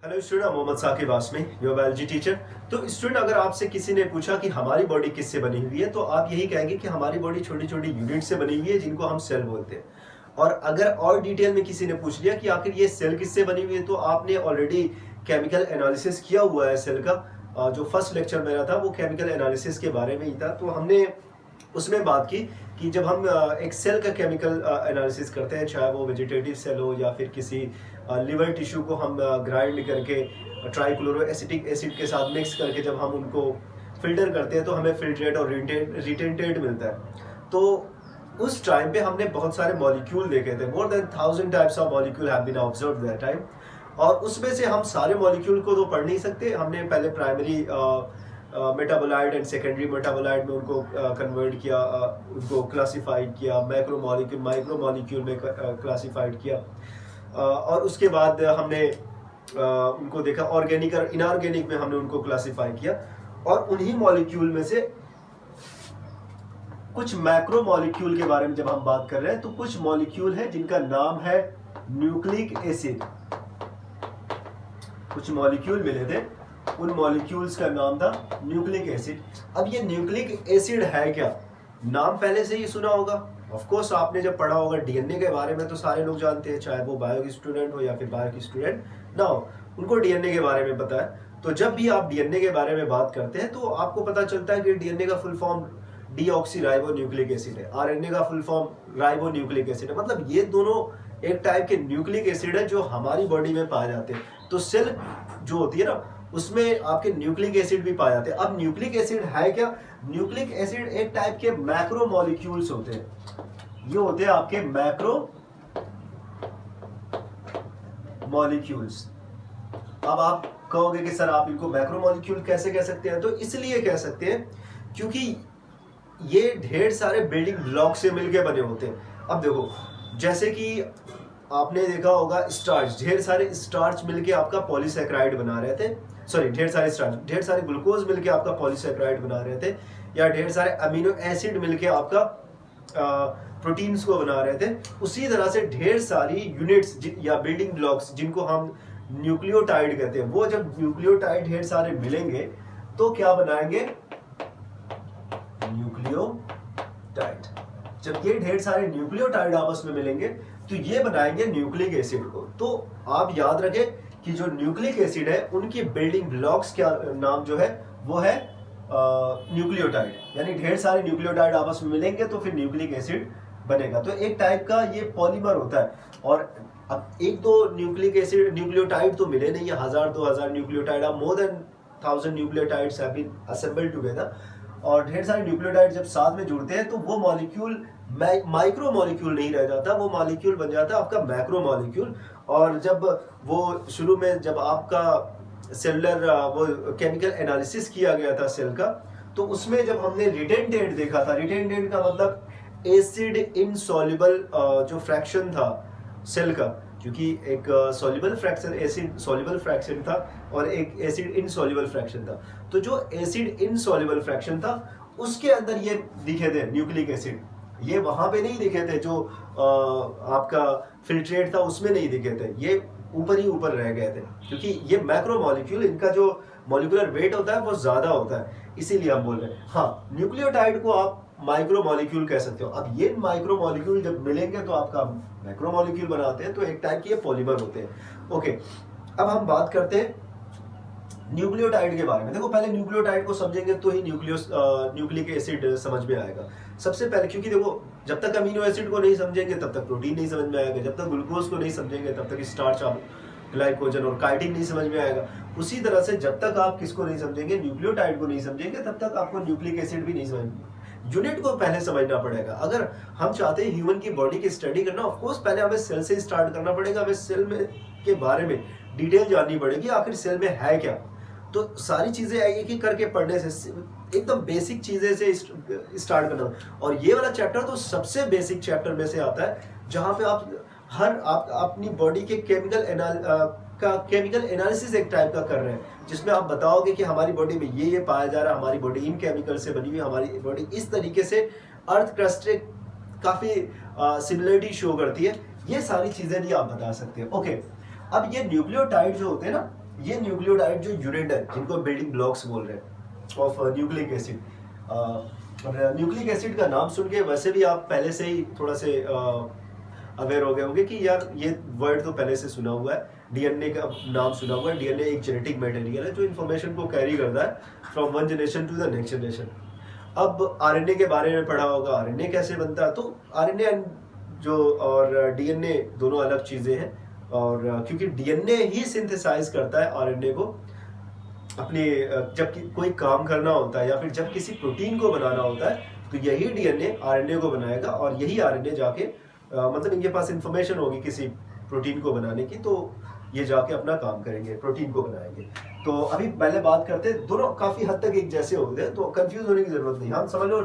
Hello student, Mohammad Saqib Asmi, your biology teacher. तो student, अगर आपसे किसी ने पूछा कि हमारी बॉडी किससे बनी हुई है, तो आप यही कहेंगे कि हमारी बॉडी छोटी छोटी यूनिट से बनी हुई है, जिनको हम सेल बोलते हैं। और अगर और डिटेल में किसी ने पूछ लिया कि आखिर ये सेल किससे बनी हुई है, तो आपने ऑलरेडी केमिकल एनालिसिस किया हुआ है सेल का। जो फर्स्ट लेक्चर मेरा था वो केमिकल एनालिसिस के बारे में ही था। तो हमने उसमें बात की कि जब हम एक सेल का केमिकल एनालिसिस करते हैं, चाहे वो वेजिटेटिव सेल हो या फिर किसी लिवर टिश्यू को हम ग्राइंड करके ट्राइक्लोरो एसिटिक एसिड के साथ मिक्स करके जब हम उनको फिल्टर करते हैं, तो हमें फिल्ट्रेट और रिटेंटेड मिलता है। तो उस टाइम पे हमने बहुत सारे मॉलिक्यूल देखे थे। More than 1000 types of molecule have been observed that time. और उसमें से हम सारे मॉलिक्यूल को तो पढ़ नहीं सकते। हमने पहले primary metabolite and secondary metabolite में उनको कन्वर्ट किया, उनको क्लासिफाइड किया, मैक्रो मॉलिक्यूल माइक्रो मॉलिक्यूल में क्लासिफाइड किया। और उसके बाद हमने उनको देखा ऑर्गेनिक और इनऑर्गेनिक में हमने उनको क्लासिफाई किया। और उन्हीं मॉलिक्यूल में से कुछ मैक्रो मॉलिक्यूल के बारे में जब हम बात कर रहे हैं, तो कुछ मॉलिक्यूल है जिनका नाम है न्यूक्लिक एसिड। कुछ मॉलिक्यूल मिले थे, उन मॉलिक्यूल्स का नाम था न्यूक्लिक एसिड। अब ये न्यूक्लिक एसिड है क्या? नाम पहले से ही सुना होगा। ऑफ कोर्स आपने जब पढ़ा होगा डीएनए के बारे में, तो सारे लोग जानते हैं, चाहे वो बायो की स्टूडेंट हो या फिर बायो की स्टूडेंट ना हो, उनको डीएनए के बारे में पता है। तो जब भी आप डीएनए के बारे में बात करते हैं, तो आपको पता चलता है कि डीएनए का full form deoxy nucleic acid है, आरएनए का full form ribo nucleic acid है। मतलब ये दोनों एक टाइप के न्यूक्लिक एसिड है जो हमारी बॉडी में पाए जाते हैं। तो सेल जो होती है ना, उसमें आपके न्यूक्लिक एसिड भी पाए जाते हैं। अब न्यूक्लिक एसिड है क्या? न्यूक्लिक एसिड एक टाइप के मैक्रो मॉलिक्यूल्स होते हैं। ये होते हैं आपके मैक्रो मॉलिक्यूल्स। अब आप कहोगे कि सर आप इनको मैक्रो मॉलिक्यूल कैसे कह सकते हैं? तो इसलिए कह सकते हैं क्योंकि ये ढेर सारे बिल्डिंग ब्लॉक से मिलकर बने होते हैं। अब देखो, जैसे कि आपने देखा होगा स्टार्च, ढेर सारे स्टार्च मिलके आपका पॉलीसैकेराइड बना रहे थे। सॉरी, ढेर सारे ग्लूकोज मिलके आपका पॉलीसैकेराइड बना रहे थे, या ढेर सारे अमीनो एसिड मिलके आपका प्रोटीन्स को बना रहे थे। उसी तरह से ढेर सारी यूनिट्स या बिल्डिंग ब्लॉक्स, जिनको हम न्यूक्लियोटाइड कहते हैं, वो जब न्यूक्लियोटाइड ढेर सारे मिलेंगे तो क्या बनाएंगे? न्यूक्लियोटाइड। जब ये ढेर सारे न्यूक्लियोटाइड आपस में मिलेंगे तो ये बनाएंगे न्यूक्लिक एसिड को। तो आप याद रखें कि जो न्यूक्लिक एसिड है, उनकी बिल्डिंग ब्लॉक्स का नाम जो है वो है न्यूक्लियोटाइड। यानी ढेर सारे न्यूक्लियोटाइड आपस में मिलेंगे तो फिर न्यूक्लिक एसिड बनेगा। तो एक टाइप का ये पॉलीमर होता है। और अब एक दो न्यूक्लिक एसिड न्यूक्लियोटाइड तो मिले नहीं है, 1000-2000 न्यूक्लियोटाइड, अब more than 1000 nucleotides have been assembled together. और ढेर सारे न्यूक्लियोटाइड जब साथ में जुड़ते हैं, तो वो मॉलिक्यूल माइक्रो मॉलिक्यूल नहीं रह जाता, वो मॉलिक्यूल बन जाता है आपका मैक्रो मॉलिक्यूल। और जब वो शुरू में जब आपका सेलुलर वो केमिकल एनालिसिस किया गया था सेल का, तो उसमें जब हमने रिटेंटेड देखा था, रिटेंटेड का मतलब एसिड इनसॉल्युबल जो फ्रैक्शन था सेल का, क्योंकि एक soluble fraction acid soluble fraction था और एक एसिड इनसॉल्युबल फ्रैक्शन था। तो जो एसिड इनसॉल्युबल फ्रैक्शन था, उसके अंदर ये दिखे थे न्यूक्लिक एसिड। ये वहां पे नहीं दिखे थे, जो आपका फिल्ट्रेट था उसमें नहीं दिखे थे, ये ऊपर ही ऊपर रह गए थे, क्योंकि ये मैक्रो मॉलिक्यूल, इनका जो मॉलिक्यूलर वेट होता है वो ज्यादा होता है, इसीलिए हम बोल रहे हैं। हाँ, न्यूक्लियोटाइड को आप माइक्रो मॉलिक्यूल कह सकते हो। अब ये माइक्रो मॉलिक्यूल जब मिलेंगे तो आपका मैक्रो मॉलिक्यूल बनाते हैं, तो एक टाइप के पॉलीमर होते हैं। ओके, अब हम बात करते हैं न्यूक्लियोटाइड के बारे में। देखो, पहले न्यूक्लियोटाइड को समझेंगे तो ही न्यूक्लिक एसिड समझ में आएगा सबसे पहले। क्योंकि देखो, जब तक अमीनो एसिड को नहीं समझेंगे तब तक प्रोटीन नहीं समझ में आएगा, जब तक ग्लूकोज को नहीं समझेंगे तब तक स्टार्च, ग्लाइकोजन और काइटिन नहीं समझ में आएगा। उसी तरह से जब तक आप किसको नहीं समझेंगे, न्यूक्लियोटाइड को नहीं समझेंगे, तब तक आपको न्यूक्लिक एसिड भी नहीं समझ। यूनिट को पहले समझना पड़ेगा। अगर हम चाहते हैं ह्यूमन की बॉडी की स्टडी करना, ऑफ कोर्स पहले हमें सेल से स्टार्ट करना पड़ेगा। हमें सेल में के बारे में डिटेल जाननी पड़ेगी, आखिर सेल में है क्या। तो सारी चीजें एक एक करके पढ़ने से, एकदम बेसिक चीजें से स्टार्ट करना। और ये वाला चैप्टर तो सबसे बेसिक चैप्टर में से आता है, जहां पे आप अपनी बॉडी के केमिकल एनालिसिस एक टाइप का कर रहे हैं, जिसमें आप बताओगे कि हमारी बॉडी में ये पाया जा रहा है, हमारी बॉडी इन केमिकल से बनी हुई, हमारी बॉडी इस तरीके से अर्थ क्रस्ट से काफी सिमिलरिटी शो करती है। ये सारी चीजें भी आप बता सकते हैं। ओके, अब ये न्यूक्लियोटाइड जो होते हैं ना, ये न्यूक्लियोटाइड जो यूनिट है, जिनको बिल्डिंग ब्लॉक्स बोल रहे हैं ऑफ न्यूक्लिक एसिड, और न्यूक्लिक एसिड का नाम सुन के वैसे भी आप पहले से ही थोड़ा से अवेयर हो गए होंगे कि यार ये वर्ड तो पहले से सुना हुआ है, डीएनए का नाम सुना हुआ है। डीएनए एक जेनेटिक मटेरियल है जो इन्फॉर्मेशन को कैरी करता है from one generation to the next generation. अब आरएनए के बारे में पढ़ा होगा, आरएनए कैसे बनता है, तो आरएनए जो और डीएनए दोनों अलग चीज़ें हैं, और क्योंकि डीएनए ही सिंथेसाइज करता है आरएनए को अपने जब कोई काम करना होता है या फिर जब किसी प्रोटीन को बनाना होता है, तो यही डीएनए आरएनए को बनाएगा, और यही आरएनए जाके मतलब इनके पास इंफॉर्मेशन होगी किसी प्रोटीन को बनाने की, तो ये जाके अपना काम करेंगे, प्रोटीन को बनाएंगे। तो अभी पहले बात करते हैं, दोनों काफी हद तक एक जैसे होते हैं, तो कंफ्यूज होने की जरूरत नहीं। हम समझ लो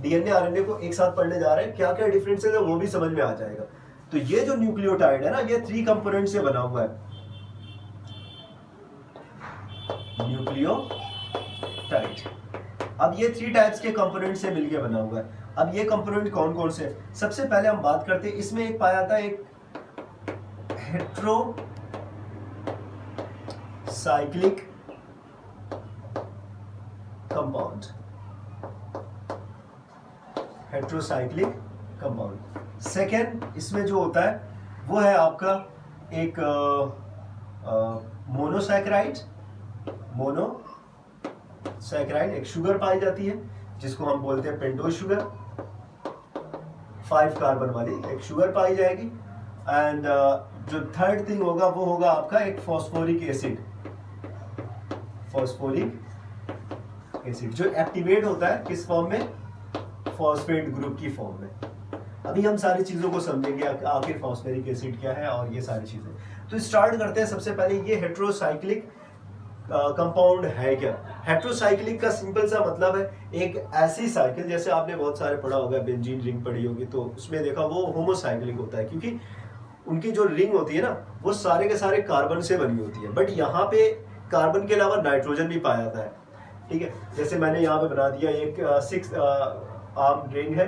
डीएनए आरएनए को एक साथ पढ़ने जा रहे हैं, क्या क्या डिफरेंसेस है वो भी समझ में आ जाएगा। तो ये जो न्यूक्लियोटाइड है ना, ये 3 कंपोनेंट से बना हुआ है, न्यूक्लियोटाइड। अब ये 3 टाइप्स के कंपोनेंट से मिलके बना हुआ है। अब ये कंपोनेंट कौन कौन से? सबसे पहले हम बात करते हैं, इसमें एक पाया जाता है एक heterocyclic compound, heterocyclic compound. Second इसमें जो होता है वो है आपका एक मोनोसैकेराइड, मोनोसैकेराइड एक शुगर पाई जाती है जिसको हम बोलते हैं पेंटोज शुगर, 5 कार्बन वाली एक शुगर पाई जाएगी। एंड जो थर्ड थिंग होगा वो होगा आपका एक फॉस्फोरिक एसिड, फॉस्फोरिक एसिड जो एक्टिवेट होता है किस फॉर्म में? फॉस्फेट ग्रुप की फॉर्म में। अभी हम सारी चीजों को समझेंगे आखिर फॉस्फोरिक एसिड क्या है और ये सारी चीजें। तो स्टार्ट करते हैं सबसे पहले, ये हेट्रोसाइक्लिक कंपाउंड है क्या? हेट्रोसाइक्लिक का सिंपल सा मतलब है एक ऐसी साइकिल, जैसे आपने बहुत सारे पढ़ा होगा, बेंजीन रिंग पढ़ी होगी, तो उसमें देखा वो होमोसाइक्लिक होता है, क्योंकि उनकी जो रिंग होती है ना वो सारे के सारे कार्बन से बनी होती है, बट यहाँ पे कार्बन के अलावा नाइट्रोजन भी पाया जाता है। ठीक है, जैसे मैंने यहाँ पे बना दिया एक 6 आर्म रिंग है,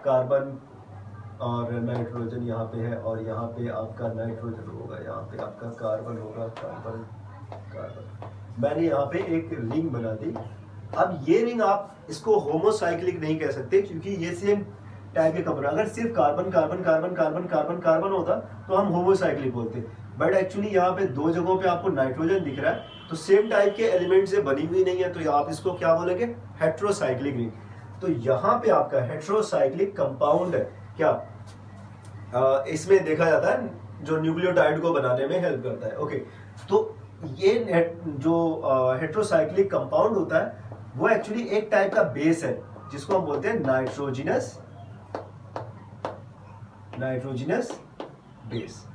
कार्बन और नाइट्रोजन यहाँ पे है, और यहाँ पे आपका नाइट्रोजन होगा, यहाँ पे आपका कार्बन होगा, कार्बन कार्बन। मैंने यहाँ पे एक रिंग बना दी। अब ये रिंग आप इसको होमोसाइक्लिक नहीं कह सकते, क्योंकि ये सेम टाइप के कंपाउंड, अगर सिर्फ carbon carbon carbon carbon carbon carbon होता तो हम होमोसाइक्लिक बोलते, बट एक्चुअली यहाँ पे 2 जगहों पे आपको नाइट्रोजन दिख रहा है, तो सेम टाइप के एलिमेंट से बनी हुई नहीं है, तो आप इसको क्या बोलेंगे? Heterocyclic ring. तो यहाँ पे आपका हेट्रोसाइक्लिक कंपाउंड है क्या? इसमें देखा जाता है जो न्यूक्लियोटाइड को बनाने में हेल्प करता है। ओके, तो ये जो हेट्रोसाइक्लिक कंपाउंड होता है वो एक्चुअली एक टाइप का बेस है जिसको हम बोलते हैं नाइट्रोजिनस बेस,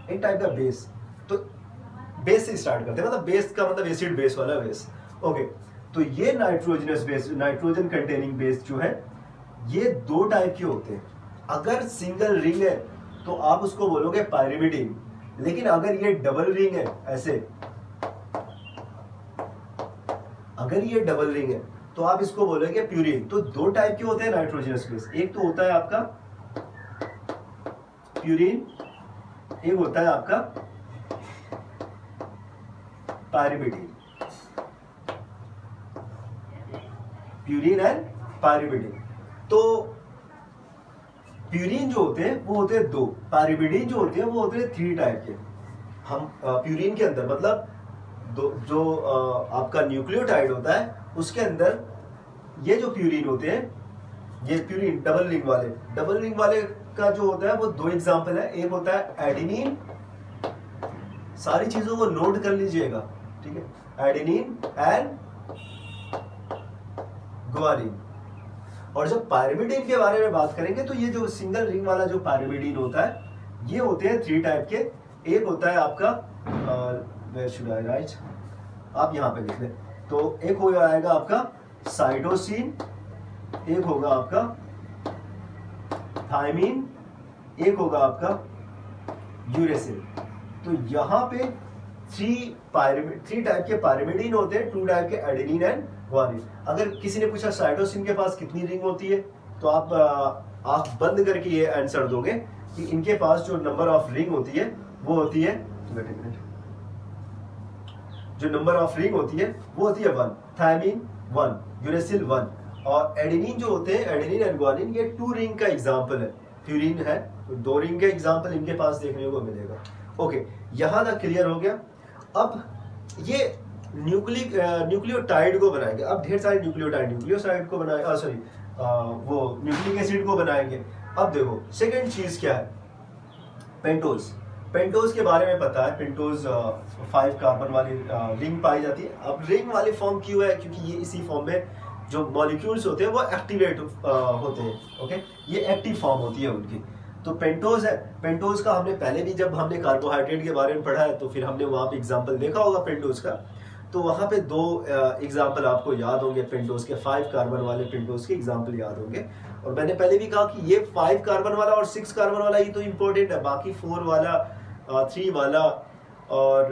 एक टाइप का बेस। तो बेस से स्टार्ट करते हैं, मतलब बेस का मतलब एसिड बेस वाला बेस। ओके, तो ये nitrogenous base, nitrogen containing base जो है, ये 2 टाइप के होते हैं। अगर सिंगल रिंग है तो आप उसको बोलोगे पाइरिमिडीन, लेकिन अगर ये डबल रिंग है, ऐसे अगर ये डबल रिंग है तो आप इसको बोलोगे प्यूरिन। तो 2 टाइप के होते हैं नाइट्रोजनस बेस, एक तो होता है आपका प्यूरिन, एक होता है आपका पाइरिमिडीन, प्यूरिन एंड पाइरिमिडीन। तो प्यूरिन जो होते हैं वो होते हैं 2, पाइरिमिडीन जो होते हैं वो होते हैं 3 टाइप के। हम प्यूरिन के अंदर मतलब जो आपका न्यूक्लियोटाइड होता है उसके अंदर ये जो प्यूरिन होते हैं, ये प्यूरिन डबल रिंग वाले का जो होता है वो 2 एग्जांपल है। एक होता है एडेनिन, सारी चीजों को नोट कर लीजिएगा, ठीक है, एडेनिन एंड ग्वानिन। और जब पाइरिमिडीन के बारे में बात करेंगे तो ये जो सिंगल रिंग वाला जो पाइरिमिडीन होता है ये होते हैं 3 टाइप के। एक होता है आपका वेयर शुड आई राइट, आप यहाँ पे लिख लें, तो एक हो जाएगा आपका साइटोसिन, एक होगा आपका थायमीन, एक होगा आपका यूरेसिल। तो यहाँ पे 3 टाइप के पाइरिमिडीन होते हैं, 2 टाइप के एडेनिन एंड ग्वानिन। अगर किसी ने पूछा साइटोसिन के पास कितनी रिंग होती है, तो आप आंख बंद करके ये आंसर दोगे कि इनके पास जो नंबर ऑफ रिंग होती है वो होती है, जो नंबर ऑफ रिंग होती है वो होती है 1, थायमीन 1, यूरेसिल 1, और एडेनिन जो होते हैं, एडेनिन एंड ग्वानिन, ये 2 रिंग का एग्जाम्पल है। प्यूरिन है तो 2 रिंग का एग्जाम्पल इनके पास देखने को मिलेगा। ओके, यहाँ तक क्लियर हो गया। अब ये न्यूक्लियोटाइड को बनाएंगे। अब ढेर सारे न्यूक्लियोसाइड को बनाए, सॉरी वो न्यूक्लिक एसिड को बनाएंगे। अब देखो सेकेंड चीज क्या है, पेंटोज के बारे में पता है। पेंटोज 5 कार्बन वाली रिंग पाई जाती है। अब रिंग वाली फॉर्म क्यों है, क्योंकि ये इसी फॉर्म में जो मॉलिक्यूल्स होते हैं वो एक्टिवेट होते हैं। ओके, ये एक्टिव फॉर्म होती है उनकी। तो पेंटोज है, पेंटोज का हमने पहले भी जब हमने कार्बोहाइड्रेट के बारे में पढ़ा है तो फिर हमने वहाँ पे एग्जाम्पल देखा होगा पेंटोज का। तो वहाँ पे 2 एग्जाम्पल आपको याद होंगे पेंटोज के, 5 कार्बन वाले पेंटोज के एग्जाम्पल याद होंगे। और मैंने पहले भी कहा कि ये 5 कार्बन वाला और 6 कार्बन वाला ही तो इम्पोर्टेंट है, बाकी 4 वाला 3 वाला और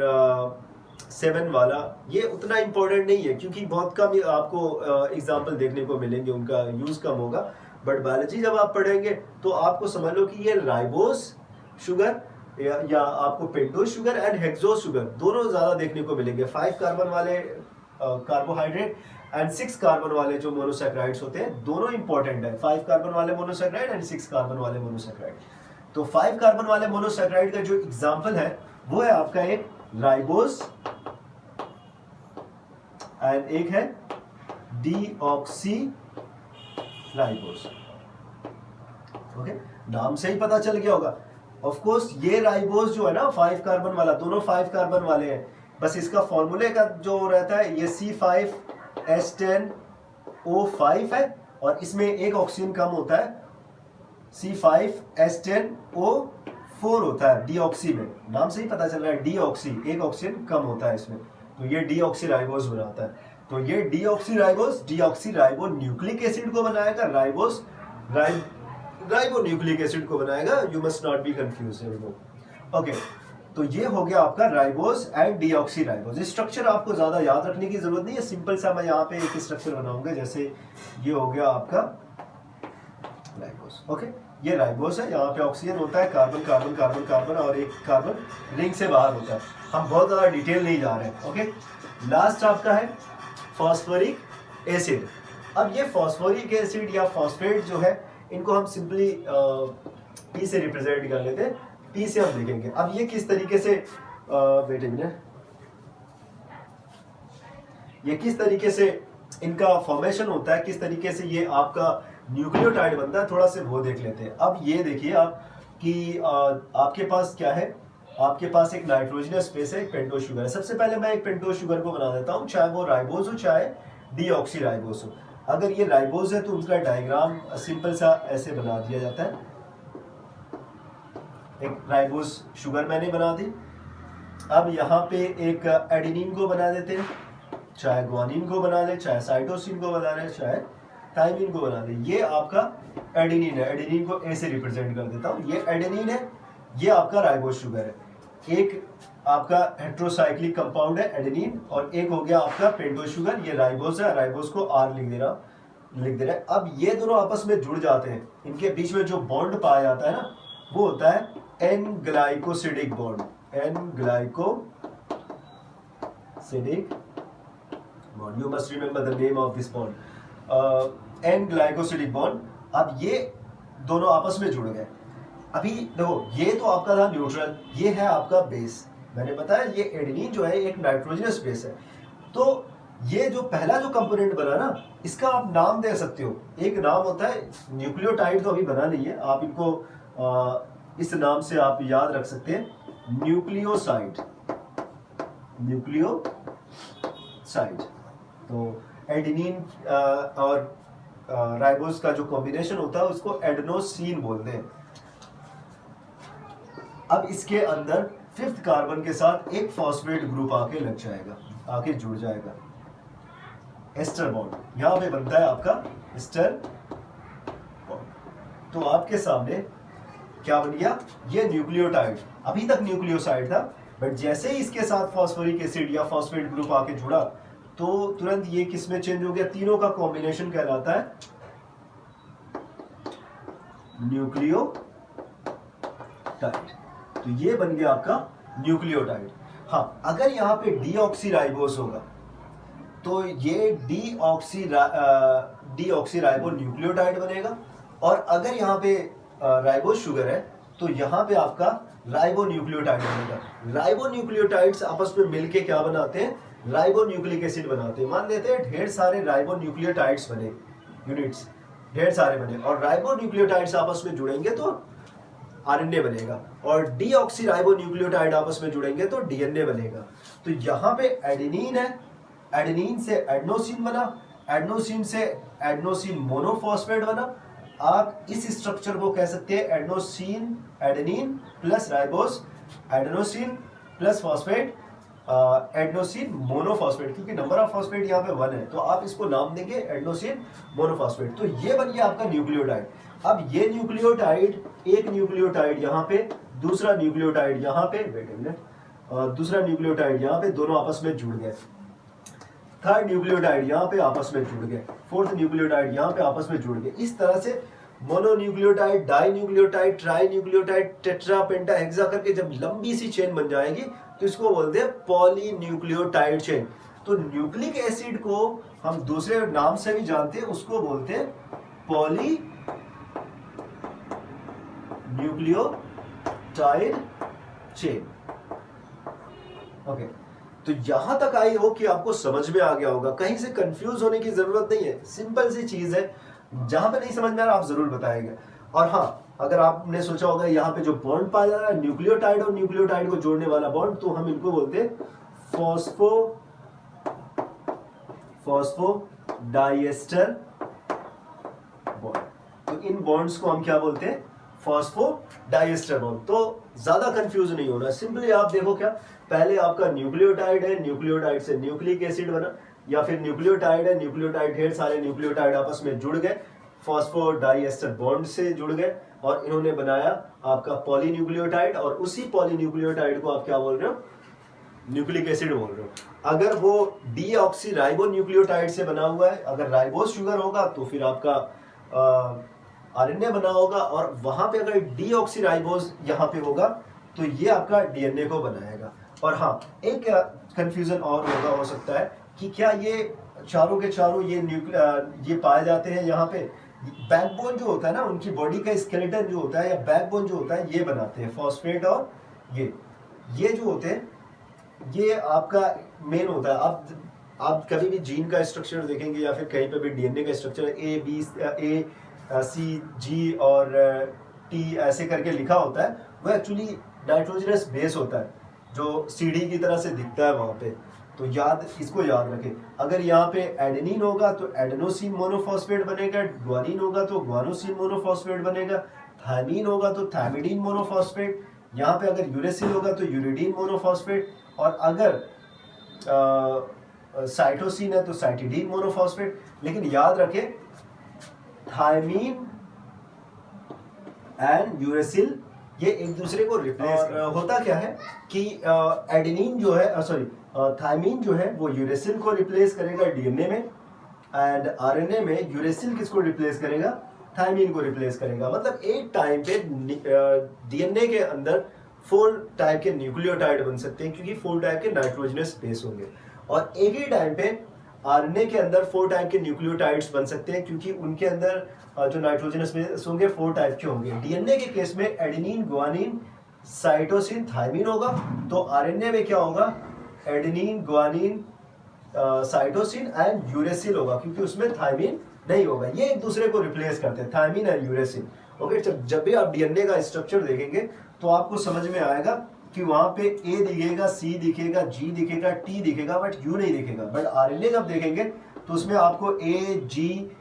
7 वाला ये उतना इम्पोर्टेंट नहीं है, क्योंकि बहुत कम आपको एग्जाम्पल देखने को मिलेंगे, उनका यूज कम होगा। बट बायोलॉजी जब आप पढ़ेंगे तो आपको समझ लो कि ये राइबोस शुगर या आपको pentose sugar and hexose sugar दोनों ज्यादा देखने को मिलेंगे। 5 कार्बन वाले कार्बोहाइड्रेट एंड 6 कार्बन वाले जो मोनोसैकेराइड्स होते हैं दोनों इंपॉर्टेंट है। 5 कार्बन वाले मोनोसैकेराइड एंड 6 कार्बन वाले मोनोसैकेराइड। तो 5 कार्बन वाले मोनोसैकेराइड का जो एग्जाम्पल है वो है आपका एक राइबोस एंड एक है डीऑक्सी राइबोस। ओके, नाम से ही पता चल गया होगा। ऑफ कोर्स ये राइबोस जो है ना 5 कार्बन वाला, दोनों 5 कार्बन वाले हैं, बस इसका फॉर्मूले का जो रहता है ये C5H10O5 है और इसमें एक ऑक्सीजन कम होता है, C5H10O4 होता है डीऑक्सी में। नाम से ही पता चल रहा है डीऑक्सी, एक ऑक्सीजन कम होता है इसमें, तो ये डीऑक्सी राइबोस बनाता है। तो ये डीऑक्सी राइबो न्यूक्लिक एसिड को बनाएगा, राइबो न्यूक्लिक एसिड को बनाएगा। You must not be confuse. Okay, तो ये हो गया आपका ribose and deoxy ribose. Structure आपको ज्यादा याद रखने की जरूरत नहीं है, सिंपल सा मैं यहाँ पे एक स्ट्रक्चर बनाऊंगा। जैसे ये हो गया आपका राइबोस। ओके, ये राइबोस है, यहाँ पे ऑक्सीजन होता है, कार्बन कार्बन कार्बन कार्बन और एक कार्बन रिंग से बाहर होता है। हम बहुत ज्यादा डिटेल नहीं जा रहे हैं। ओके, लास्ट आपका है फॉस्फोरिक एसिड। अब ये फॉस्फोरिक एसिड या फॉस्फेट जो है इनको हम सिंपली पी से रिप्रेजेंट कर लेते हैं। पी से हम देखेंगे अब ये किस तरीके से वेट अ मिनट, ये किस तरीके से इनका फॉर्मेशन होता है, किस तरीके से ये आपका न्यूक्लियोटाइड बनता है, थोड़ा से वो देख लेते हैं। अब ये देखिए आप कि आपके पास क्या है, आपके पास एक नाइट्रोजनस स्पेस है, एक पेंटोज शुगर है। सबसे पहले मैं एक पेंटोज शुगर को बना देता हूँ, चाहे वो राइबोज हो चाहे डीऑक्सी राइबोज हो। अगर ये राइबोज है तो उनका डायग्राम सिंपल सा ऐसे बना दिया जाता है। एक राइबोज शुगर मैंने बना दी। अब यहाँ पे एक एडेनिन को बना देते हैं, चाहे ग्वानिन को बना ले, चाहे साइटोसिन को बना ले, चाहे थायमिन को बना ले। ये आपका एडेनिन है, एडेनिन को ए से रिप्रेजेंट कर देता हूँ। ये एडेनिन है, ये आपका राइबोज शुगर है। एक आपका हेट्रोसाइक्लिक कंपाउंड है एडेनिन और एक हो गया आपका पेंटोज शुगर, ये राइबोज है, राइबोज को आर लिख दे रहा है। अब ये दोनों आपस में जुड़ जाते हैं, इनके बीच में जो बॉन्ड पाया जाता है ना वो होता है N glycosidic bond, N glycosidic bond. You must remember the name of this bond, N glycosidic bond. अब ये दोनों आपस में जुड़ गए। अभी देखो ये तो आपका था न्यूट्रल, ये है आपका बेस। मैंने बताया ये एडेनिन जो है एक नाइट्रोजनस बेस है। तो ये जो पहला जो कंपोनेंट बना ना, इसका आप नाम दे सकते हो। एक नाम होता है, न्यूक्लियोटाइड तो अभी बना नहीं है, आप इनको इस नाम से आप याद रख सकते हैं, न्यूक्लियोसाइड, न्यूक्लियोसाइड। तो एडेनिन और राइबोस का जो कॉम्बिनेशन होता है उसको एडेनोसिन बोलते हैं। अब इसके अंदर 5th कार्बन के साथ एक फॉस्फेट ग्रुप आके लग जाएगा, आके जुड़ जाएगा, एस्टर बॉन्ड। यहां पे बनता है आपका एस्टर बॉन्ड। तो आपके सामने क्या बन गया, ये न्यूक्लियोटाइड। अभी तक न्यूक्लियोसाइड था, बट जैसे ही इसके साथ फॉस्फोरिक एसिड या फॉस्फेट ग्रुप आके जुड़ा तो तुरंत ये किस में चेंज हो गया, तीनों का कॉम्बिनेशन कहलाता है न्यूक्लियोटाइड। तो ये बन गया आपका न्यूक्लियोटाइड। हाँ, अगर यहाँ पे डीऑक्सीराइबोस होगा तो ये डीऑक्सीराइबो न्यूक्लियोटाइड बनेगा, और अगर यहाँ पे राइबोस शुगर है तो यहाँ पे आपका राइबो न्यूक्लियोटाइड बनेगा। राइबो न्यूक्लियोटाइड्स आपस में मिलके क्या बनाते हैं, राइबो न्यूक्लिक एसिड बनाते हैं। मान लेते हैं ढेर सारे राइबो न्यूक्लियोटाइड्स बने, यूनिट्स ढेर सारे बने, और राइबो न्यूक्लियोटाइड्स आपस में जुड़ेंगे तो आरएनए बनेगा, और डीऑक्सीराइबो न्यूक्लियोटाइड आपस में जुड़ेंगे तो डीएनए बनेगा। तो यहाँ पे एडेनिन है, एडेनिन से एडेनोसिन बना, एडेनोसिन से एडेनोसिन मोनोफॉस्फेट बना। आप इस स्ट्रक्चर को कह सकते हैं adenosine adenine plus ribose, adenosine plus phosphate, adenosine monophosphate, क्योंकि नंबर ऑफ फॉस्फेट यहाँ पे 1 है तो आप इसको नाम देंगे एडेनोसिन मोनोफॉस्फेट। तो ये बन गया आपका न्यूक्लियोटाइड। अब ये न्यूक्लियोटाइड, एक न्यूक्लियोटाइड यहाँ पे, दूसरा न्यूक्लियोटाइड यहाँ पे, वेट अ मिनट, दूसरा न्यूक्लियोटाइड यहाँ पे, दोनों आपस में जुड़ गए। थर्ड न्यूक्लियोटाइड यहाँ पे आपस में जुड़ गए, फोर्थ न्यूक्लियोटाइड यहाँ पे आपस में जुड़ गए। इस तरह से mononucleotide, di nucleotide, tri nucleotide, tetra, penta, hexa करके जब लंबी सी चेन बन जाएगी तो इसको बोलते हैं पॉलीन्यूक्लियोटाइड चेन। तो न्यूक्लिक एसिड को हम दूसरे नाम से भी जानते हैं, उसको बोलते हैं पॉलीन्यूक्लियोटाइड चेन। ओके, तो यहां तक आई हो कि आपको समझ में आ गया होगा, कहीं से कंफ्यूज होने की जरूरत नहीं है, सिंपल सी चीज है। जहां पे नहीं समझ में आ रहा आप जरूर बताएंगे। और हाँ, अगर आपने सोचा होगा यहाँ पे जो बॉन्ड पाया जा रहा है न्यूक्लियोटाइड और न्यूक्लियोटाइड को जोड़ने वाला बॉन्ड, तो हम इनको बोलते हैं फॉस्फोडाइएस्टर बॉन्ड। तो इन बॉन्ड्स को हम क्या बोलते हैं, फॉस्फोडाइएस्टर बॉन्ड। तो ज्यादा कंफ्यूज नहीं होना, सिंपली आप देखो क्या, पहले आपका न्यूक्लियोटाइड है, न्यूक्लियोटाइड से न्यूक्लिक एसिड बना, या फिर न्यूक्लियोटाइड है, न्यूक्लियोटाइड ढेर सारे न्यूक्लियोटाइड आपस में जुड़ गए, फॉस्फोडाइएस्टर बॉन्ड से जुड़ गए, और इन्होंने बनाया आपका पॉलीन्यूक्लियोटाइड, और उसी पॉलीन्यूक्लियोटाइड को आप क्या बोल रहे हो, न्यूक्लिक एसिड बोल रहे हो। अगर वो डीऑक्सीराइबो न्यूक्लियोटाइड से बना हुआ है, अगर राइबोस शुगर होगा तो फिर आपका आरएनए बना होगा, और वहां पे अगर डीऑक्सीराइबोस यहाँ पे होगा तो ये आपका डीएनए को बनाएगा। और हाँ, एक कंफ्यूजन और होगा, हो सकता है कि क्या ये चारों के चारों ये पाए जाते हैं यहाँ पे, बैकबोन जो होता है ना, उनकी बॉडी का स्केलेटन जो होता है या बैकबोन जो होता है, ये बनाते हैं फॉस्फेट, और ये जो होते हैं ये आपका मेन होता है। आप कभी भी जीन का स्ट्रक्चर देखेंगे या फिर कहीं पे भी डीएनए का स्ट्रक्चर ए सी जी और टी ऐसे करके लिखा होता है, वो एक्चुअली नाइट्रोजनस बेस होता है जो सीढ़ी की तरह से दिखता है वहां पे। तो इसको याद रखें, अगर यहाँ पे एडेनिन होगा तो एडेनोसिन मोनोफॉस्फेट बनेगा, ग्वानिन होगा तो ग्वानोसिन मोनोफॉस्फेट बनेगा, थायमीन होगा तो थायमिडीन मोनोफॉस्फेट, यहाँ पे अगर यूरेसिल होगा तो यूरिडीन मोनोफॉस्फेट, और अगर साइटोसिन है तो साइटिडीन मोनोफॉस्फेट। लेकिन याद रखें, थायमीन एंड यूरेसिल ये एक दूसरे को रिप्लेस होता क्या है कि एडेनिन जो है, सॉरी थायमीन जो है वो यूरेसिल को रिप्लेस करेगा डीएनए में, एंड आरएनए में यूरेसिल किसको रिप्लेस करेगा, थायमीन को रिप्लेस करेगा। मतलब एक टाइम पे डीएनए के अंदर 4 टाइप के न्यूक्लियोटाइड बन सकते हैं, क्योंकि 4 टाइप के नाइट्रोजनस बेस होंगे, और एक ही टाइम पे आरएनए के अंदर 4 टाइप के न्यूक्लियोटाइड्स बन सकते हैं, क्योंकि उनके अंदर जो नाइट्रोजनस बेस होंगे 4 टाइप के होंगे। डीएनए के केस में एडेनिन, ग्वानिन, साइटोसिन, थायमीन होगा, तो आरएनए में क्या होगा, adenine, guanine, cytosine and uracil होगा, क्योंकि उसमें थायमीन नहीं होगा। ये एक दूसरे को रिप्लेस करते हैं, थायमीन एंड यूरेसिल। ओके, जब भी आप डीएनए का स्ट्रक्चर देखेंगे तो आपको समझ में आएगा कि वहां पे ए दिखेगा, सी दिखेगा, जी दिखेगा, टी दिखेगा, बट यू नहीं दिखेगा। बट आरएनए जब देखेंगे तो उसमें आपको ए, जी,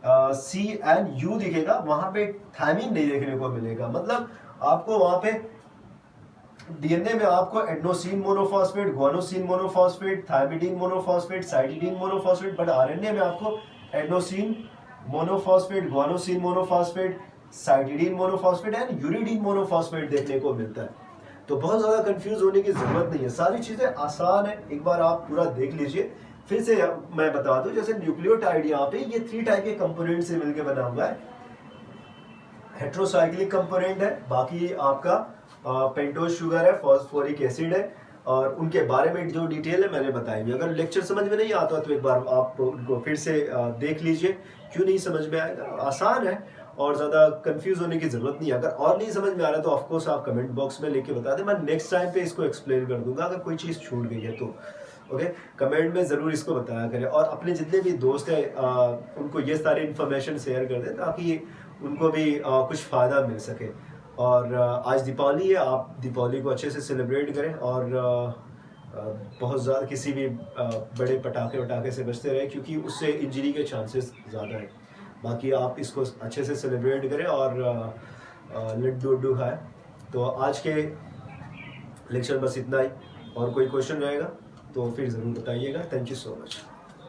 सी एंड यू दिखेगा, वहां पे थायमीन नहीं देखने को मिलेगा। मतलब आपको वहां पे डीएनए में आपको adenosine monophosphate, guanosine monophosphate, thymidine monophosphate, cytidine monophosphate, but RNA में आपको adenosine monophosphate, guanosine monophosphate, cytidine monophosphate and uridine monophosphate देखने को मिलता है। तो बहुत ज्यादा कंफ्यूज होने की जरूरत नहीं है, सारी चीजें आसान है, एक बार आप पूरा देख लीजिए। फिर से मैं बता दूं, जैसे न्यूक्लियोटाइड यहाँ पे ये 3 टाइप के कंपोनेंट से मिलकर बना हुआ है। हेट्रोसाइक्लिक कंपोनेंट है, बाकी आपका पेंटोज शुगर है, फॉस्फोरिक एसिड है, और उनके बारे में जो डिटेल है मैंने बताई हुई। अगर लेक्चर समझ में नहीं आता तो एक बार आप उनको फिर से देख लीजिए, क्यों नहीं समझ में आएगा, आसान है और ज़्यादा कंफ्यूज होने की ज़रूरत नहीं है। अगर और नहीं समझ में आ रहा है तो ऑफकोर्स आप कमेंट बॉक्स में लेके बता दें, मैं नेक्स्ट टाइम पे इसको एक्सप्लेन कर दूंगा अगर कोई चीज़ छूट गई है तो। ओके, कमेंट में ज़रूर इसको बताया करें और अपने जितने भी दोस्त हैं उनको ये सारी इन्फॉर्मेशन शेयर कर दें ताकि उनको भी कुछ फ़ायदा मिल सके। और आज दीपावली है, आप दीपावली को अच्छे से सेलिब्रेट करें और बहुत ज़्यादा किसी भी बड़े पटाखे वटाखे से बचते रहें क्योंकि उससे इंजरी के चांसेस ज़्यादा हैं। बाकी आप इसको अच्छे से सेलिब्रेट करें और लड्डू वड्डू खाएं। तो आज के लेक्चर बस इतना ही, और कोई क्वेश्चन रहेगा तो फिर ज़रूर बताइएगा। Thank you so much.